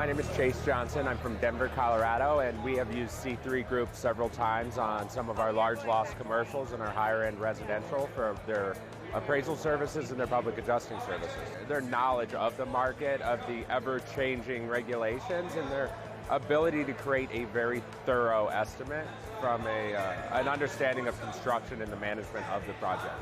My name is Chase Johnson. I'm from Denver, Colorado, and we have used C3 Group several times on some of our large loss commercials and our higher end residential for their appraisal services and their public adjusting services. Their knowledge of the market, of the ever-changing regulations, and their ability to create a very thorough estimate from an understanding of construction and the management of the project.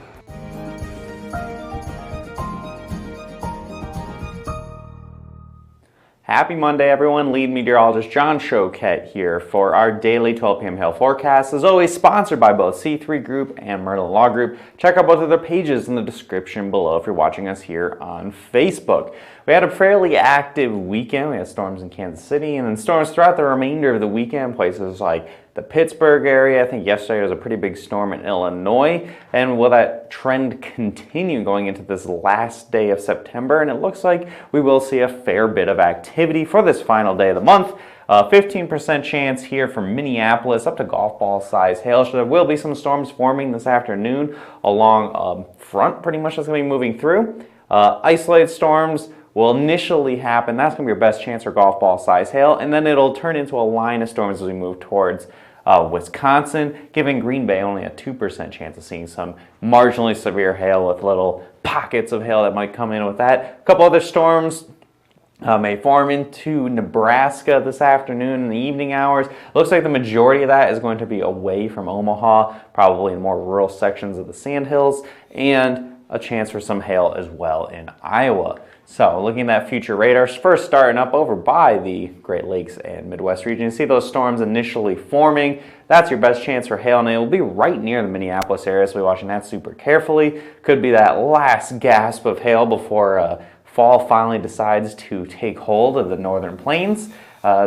Happy Monday, everyone. Lead meteorologist John Choquette here for our daily 12 p.m. hail forecast. As always, sponsored by both C3 Group and Merlin Law Group. Check out both of their pages in the description below if you're watching us here on Facebook. We had a fairly active weekend. We had storms in Kansas City and then storms throughout the remainder of the weekend. Places like the Pittsburgh area. I think yesterday was a pretty big storm in Illinois. And will that trend continue going into this last day of September? And it looks like we will see a fair bit of activity for this final day of the month. 15% chance here from Minneapolis up to golf ball size hail. So there will be some storms forming this afternoon along front pretty much that's going to be moving through. Isolated storms will initially happen. That's going to be your best chance for golf ball size hail. And then it'll turn into a line of storms as we move towards Wisconsin, giving Green Bay only a 2% chance of seeing some marginally severe hail with little pockets of hail that might come in with that. A couple other storms may form into Nebraska this afternoon in the evening hours. Looks like the majority of that is going to be away from Omaha, probably in more rural sections of the Sandhills, and a chance for some hail as well in Iowa. So looking at that future radar, first starting up over by the Great Lakes and Midwest region. You see those storms initially forming. That's your best chance for hail, and it will be right near the Minneapolis area, so we're watching that super carefully. Could be that last gasp of hail before fall finally decides to take hold of the northern plains.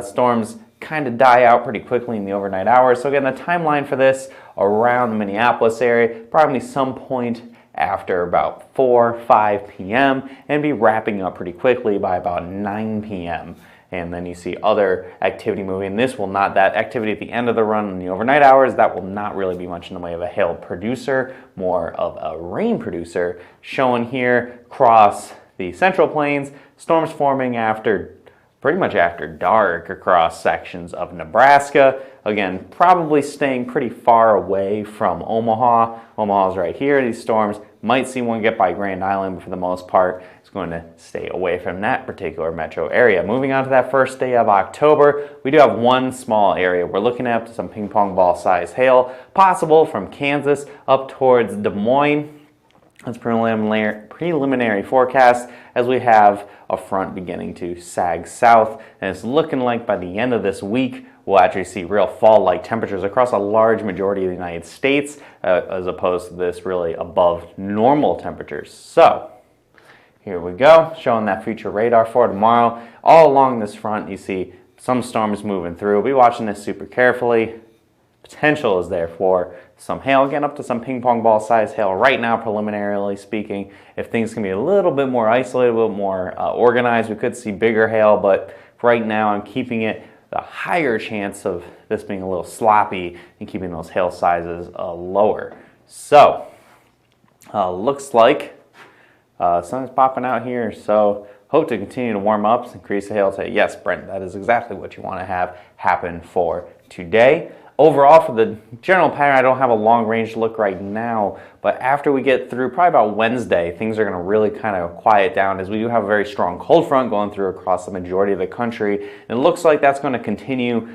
Storms kind of die out pretty quickly in the overnight hours. So again, the timeline for this around the Minneapolis area, probably some point after about 5 p.m. and be wrapping up pretty quickly by about 9 p.m. And then you see other activity moving. That activity at the end of the run in the overnight hours, that will not really be much in the way of a hail producer, more of a rain producer. Shown here across the Central Plains, storms forming pretty much after dark across sections of Nebraska. Again, probably staying pretty far away from Omaha. Omaha's right here. These storms might see one get by Grand Island, but for the most part, it's going to stay away from that particular metro area. Moving on to that first day of October, we do have one small area. We're looking at up to some ping pong ball size hail, possible from Kansas up towards Des Moines. That's preliminary forecast as we have a front beginning to sag south, and it's looking like by the end of this week we'll actually see real fall-like temperatures across a large majority of the United States as opposed to this really above normal temperatures. So here we go, showing that future radar for tomorrow. All along this front you see some storms moving through. We'll be watching this super carefully. Potential is there for some hail, again up to some ping pong ball size hail right now, preliminarily speaking. If things can be a little bit more isolated, a little more organized, we could see bigger hail, but right now I'm keeping it the higher chance of this being a little sloppy and keeping those hail sizes lower. So looks like sun's popping out here, so hope to continue to warm up, increase the hail today. Yes, Brent, that is exactly what you want to have happen for today. overall, for the general pattern, I don't have a long range look right now, but after we get through probably about Wednesday, things are going to really kind of quiet down, as we do have a very strong cold front going through across the majority of the country. And it looks like that's going to continue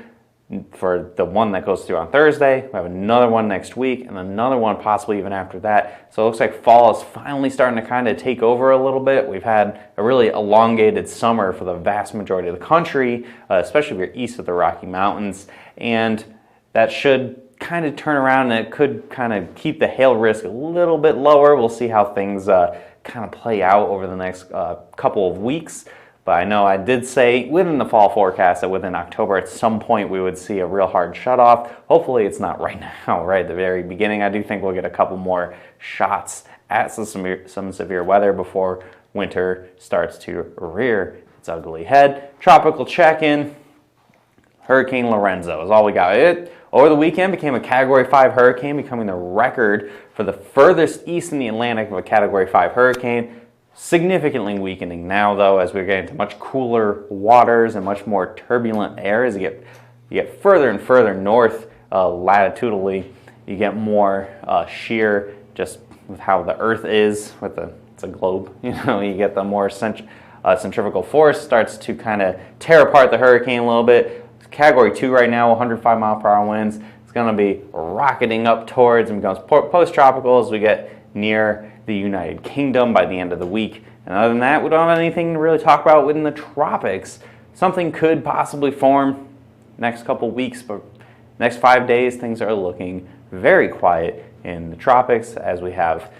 for the one that goes through on Thursday. We have another one next week and another one possibly even after that. So it looks like fall is finally starting to kind of take over a little bit. We've had a really elongated summer for the vast majority of the country, especially if you're east of the Rocky Mountains. And that should kind of turn around, and it could kind of keep the hail risk a little bit lower. We'll see how things kind of play out over the next couple of weeks. But I know I did say within the fall forecast that within October at some point we would see a real hard shutoff. Hopefully it's not right now, right at the very beginning. I do think we'll get a couple more shots at some severe weather before winter starts to rear its ugly head. Tropical check-in, Hurricane Lorenzo is all we got. It, over the weekend, became a Category 5 hurricane, becoming the record for the furthest east in the Atlantic of a Category 5 hurricane. Significantly weakening now, though, as we're getting to much cooler waters and much more turbulent air. As you get further and further north latitudinally, you get more shear just with how the Earth is. It's a globe, you get the more centrifugal force starts to kind of tear apart the hurricane a little bit. It's Category 2 right now, 105 mile per hour winds. It's going to be rocketing up towards and becomes post-tropical as we get near the United Kingdom by the end of the week. And other than that, we don't have anything to really talk about within the tropics. Something could possibly form next couple weeks, but next 5 days things are looking very quiet in the tropics as we have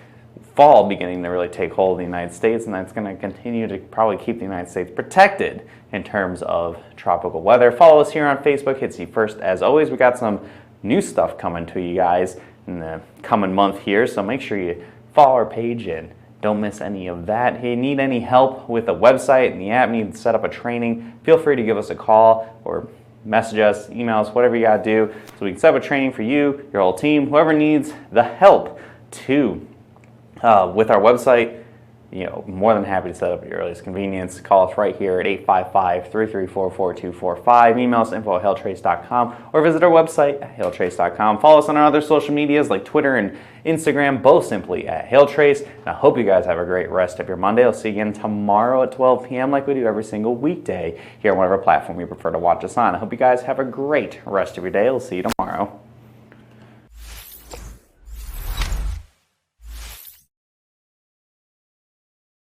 fall beginning to really take hold of the United States, and that's going to continue to probably keep the United States protected in terms of tropical weather. Follow us here on Facebook, Hits You First. As always, we got some new stuff coming to you guys in the coming month here, so make sure you follow our page and don't miss any of that. If you need any help with the website and the app, need to set up a training, feel free to give us a call or message us, email us, whatever you got to do, so we can set up a training for you, your whole team, whoever needs the help to with our website. More than happy to set up at your earliest convenience. Call us right here at 855-334-4245. Email us info@hailtrace.com or visit our website at hailtrace.com. Follow us on our other social medias like Twitter and Instagram, both simply at Hailtrace. And I hope you guys have a great rest of your Monday. I'll see you again tomorrow at 12 p.m. like we do every single weekday here on whatever platform you prefer to watch us on. I hope you guys have a great rest of your day. I'll see you tomorrow.